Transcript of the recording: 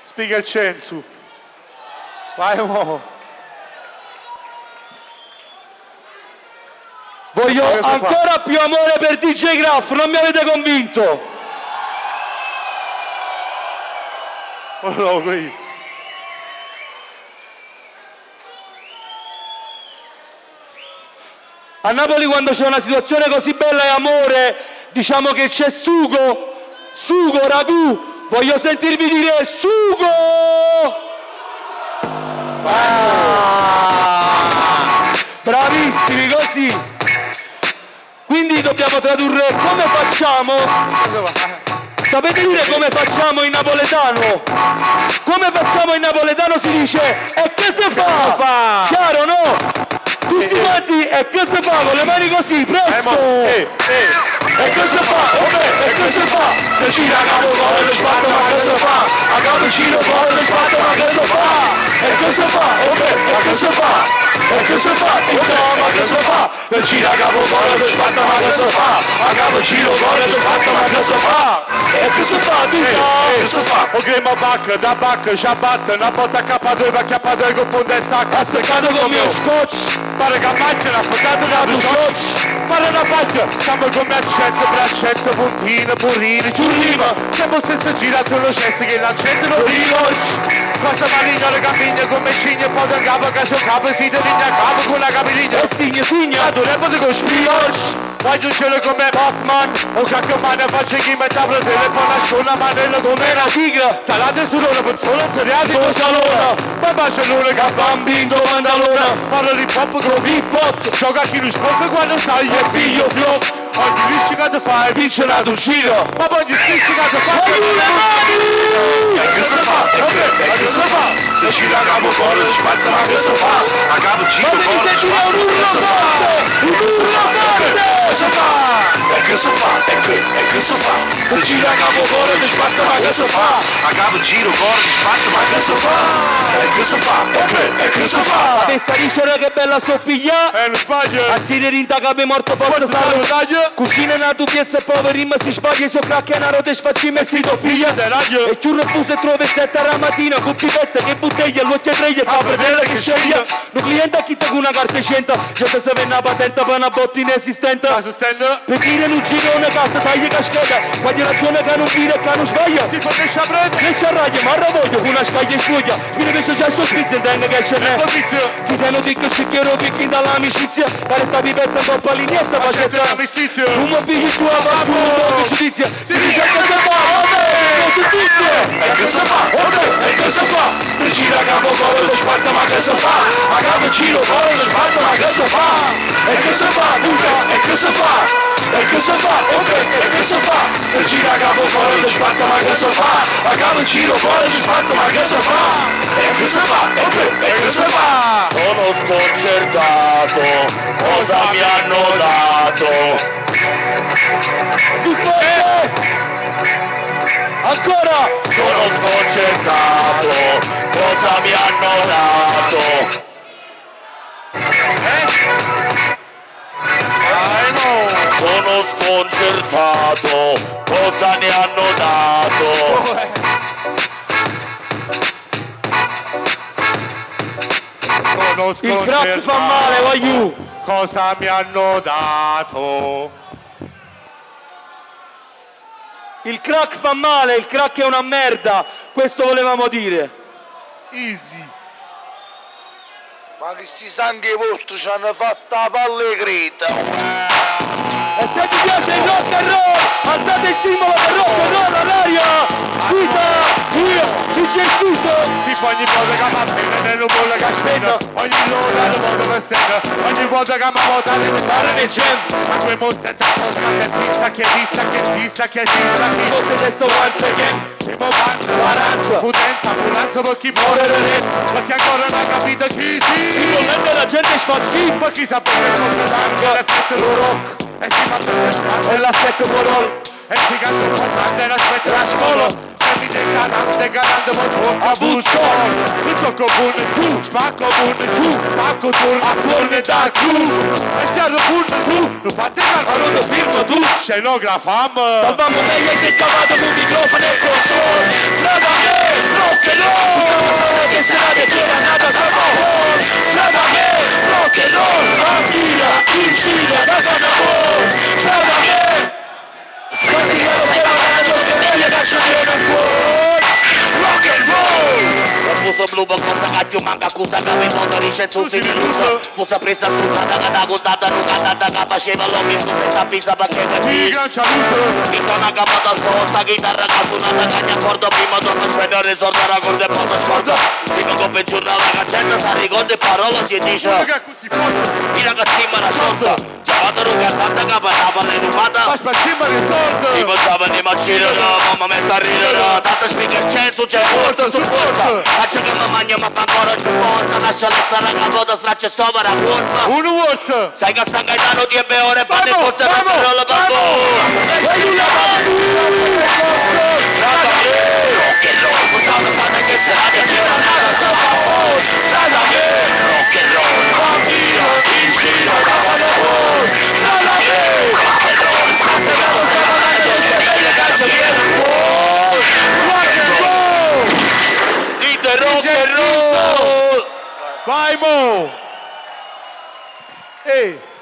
Spiega il censo. Vai, uomo. Voglio ancora più amore per DJ Graff, non mi avete convinto. Oh, qui. A Napoli quando c'è una situazione così bella e amore, diciamo che c'è sugo, ragù. Voglio sentirvi dire sugo! Bravissimi, così. Quindi dobbiamo tradurre come facciamo. Sapete dire come facciamo in napoletano? Come facciamo in napoletano si dice e che se fa? Chiaro, no? Tutti quanti e che se fa? Con le mani così, presto! E che se fa? Ok, e che se fa? Che gira capo fuori lo spatto, ma che se fa? A capo gira fuori lo spatto, ma che se fa? E che se fa? Ok, e che se fa? E che se fa? Ma che se fa? Che gira capo fuori lo spatto, ma che se fa? A capo gira fuori lo spatto, ma che se fa? E che se fa? Che se fa? Ok, ma bac, da bac, sciabat, una botta K2, va K2 con fonda e stacca. Ha seccato con mio scotch. Pare che ammaccia, una fondata da tu scotch. Pare una paglia, siamo come accetto, braccetto, puntino, burrino, ciurrima. Siamo stesso girato lo cesso che l'accetto non riconosce. Cosa maligna le cammine come cigno, poi da capo che su capo si delinea capo con la capiligna. E signa, ma tu repoti con spioche. Voglio un cielo come Batman, un cacchio mano faccio chi mette a telefono a scuola, manello come una tigre. Salate su loro persone, seriati con salona. Ma bacia l'ora che bambino mandalona. Parlo di pop con hip hop, gioca chi lo sport quando sai e piglio flop. Ogni riscica ti fai vincere ad un giro, ma poi ogni riscica ti fai le mani. E che se fa? E che se fa? Che gira a capo fuori lo spazio, ma che se fa? A capo giro fuori lo spazio, ma che se fa? E che se fa? E che se fa? E che se fa? Che gira a capo fuori lo spazio, ma che se fa? A capo giro fuori lo spazio, ma che se fa? E che se fa? E che se fa? Questa dicere che bella soppiglia. Non sbaglio. Anziché rinta capo morto forza salve. Cucina una tu piezza e poveri ma si spaglia so cacchia una rota e sfacci messi doppia. E ciurro e fuse trove sette alla mattina con pipetta che bottiglia l'occhio e treglia fa predella che sceglie. Un cliente a chi te con una carta centa già se venne una patente per una botta inesistente. Per dire un girone casa taglia caschetta quando ragione che non vira e che non sbaglia. Si fornisce a prendere. Che ci arraglia ma ravoglio con una scaglia in suglia. Spine che c'è il suo spizio e tenga che ce n'è. Chi te lo dico scicchiero picchi dall'amicizia. Caretta pipetta un po' palinetta facetta. Un mobilio su a fattura di giudizia. Si dice che se fa, E che se fa? E che se fa? Che gira a capo fuori lo spazio, ma che se fa? A capo giro fuori lo spazio, ma che se fa? E che se fa? E che se fa? E che se fa? E che se fa? Che gira a capo fuori lo spazio, ma che se fa? A capo giro fuori lo spazio, ma che se fa? E che se fa? E che se fa? sono sconcertato. Cosa mi hanno dato? Ancora! Sono sconcertato, cosa mi hanno dato? Sono sconcertato, cosa ne hanno dato? Il crack fa male, voglio! Cosa mi hanno dato? Il crack fa male, il crack è una merda, questo volevamo dire. Easy. Ma che sti sangue vostri ci hanno fatto la palle greta. E se ti piace il rock and roll, alzate il simbolo del rock and roll all'aria! Vita, io, DJ Scuso! Si fa ogni volta che mi appena nel mondo che aspetta. Ogni ora lo mondo che stenda. Ogni volta che mi vota devo stare nel gem. Ma quei mostri da cosa che zista, che zista, che zista, che zista. Mi fotte testo once again. Siamo panza, paranza, potenza, ambulanza per chi muore perché ancora non ha capito chi si. Sicuramente la gente sfazzi, Ma chi sapeva cosa sangue, l'effetto lo rock. E si fa per le spalle. e l'assetto buono. E si cazzo il comandante l'aspetta la scuola. Semi del garante per tuo abuso. Il tocco bunne giù, spacco bunne giù, spacco giù, a torne da giù. E se lo bunne giù, lo fate calcolo lo firmo tu. Scenografam. Salvamo meglio che cavato con microfono e console. Frega me, rock and slupo, cosa cacchio manca, accusa che mi mondo ricenzo si illuso. Fusa presa struzzata che da contata, non cantata che faceva l'uomo, fusa e tappisa perché Il gran cialuso. in una capata sotto, chitarra che suonata, cagna accordo, prima torna a spendere risorta, racconta e poi si scorda. Prima che per giornale la cancella, si ricorda e parola si dice. Quello che è così forte. I ragazzini me la sciolta, chiamata che tanta capa, la palla è rubata. Ma spazimba il soldo. Si pensava di macino, mamma mette a ridere. Tanta speaker c'è, c'è porta, sul porta. Faccio che mi magno, ma fa ancora più forte. Lascia l'essere la vuota, straccia sopra la curva. Uno Wars. Sai che San Gaetano 10 ore, fanno il forza per me, rolla per che roll, portavo sana che sarà che tira nada sta favore. Sana che rock and roll, bambino, in giro da valore. Sana che rock and roll, stasera lo stiamo dando, c'è meglio calcio che rock and roll. Dite rock and roll. Vai Mo. Ehi.